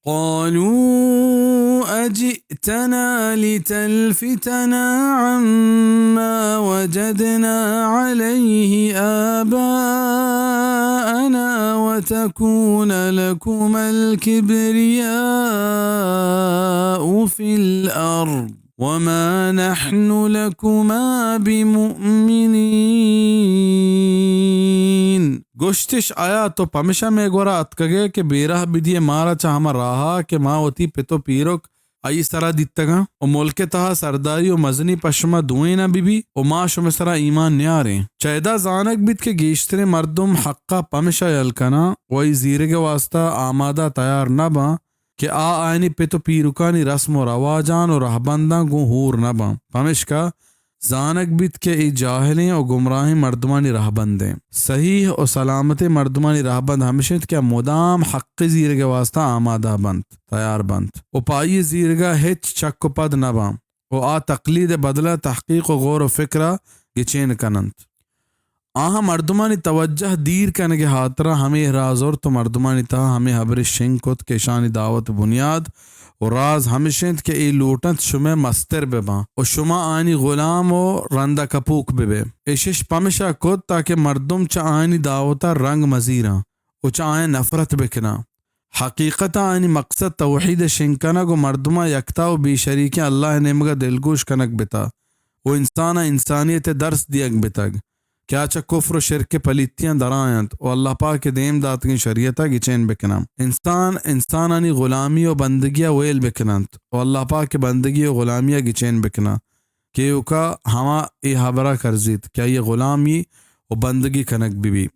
قالوا أجئتنا لتلفتنا عما وجدنا عليه آباءنا وتكون لكما الكبرياء في الأرض وما نحن لكما بمؤمنين. गोश्तिश आया तो पमिशा में गोरा अतकगे के बेरह बिदिये मारा चा हमा राहा के माँ होती पितो पीरोक आई सरा दित्तगा ओ मुल्के तहा सरदारी ओ मजनी पश्मा दुए ना बीबी ओ माँ शुमसरा ईमान न्यारे चैदा जानक बित के गेश्तरे मर्दुम हक्का पमिशा यलकना वही जीरे के वास्ता आमादा तैयार न बा कि आयनी पितो पीरुकानी रस्म और रवाजान और रहबंदा गो हूर न बा पमिश का जानक बित के ई जाहिलें और गुमराही मर्दमानी राहबंदें सही और सलामत मर्दमानी राहबंद हमेशा क्या मुदाम हक़ जीर के वास्ता आमादा बंद तैयार बंद उपाई जीरगा हिच चक पद नबा ओ आ तकलीद बदला तहकीक और गौर व फिक्रा गिचेन कनंत आहा मर्दमानी तवज्जह दीर कन के हाथरा हमें राज और तो मर्दमानी ता हमें हबर शिंकुत के शानी दावत बुनियाद और राज हमेशेंत के ए लोटत शुमे मस्तर बेबा और शुमा आनी गुलाम और रंदा कपूक बेबे एशिश पमिशा खुद ताकि मर्दुम चा आनी दावता रंग मजीरा और चा आए नफरत बिकना हकीकता आनी मकसद तौहीद शिंकना को मर्दुमा यकता और बेशरीक अल्लाह नेमगा दिलगोश कनक बिता वो इंसाना इंसानियत दर्स दियक बितग क्या चा कुफ्र शिरक पलितियाँ दरायंत और अल्लाह पाक के देम दात की शरीयता की चैन बिकना इंसानी गुलामी और बंदगिया वेल बिकनंत और अल्लाह पाक के बंदगी और गुलामिया की चैन बिकना के उका हमा ए हबरा करजीत क्या ये गुलामी और बंदगी कनक बीबी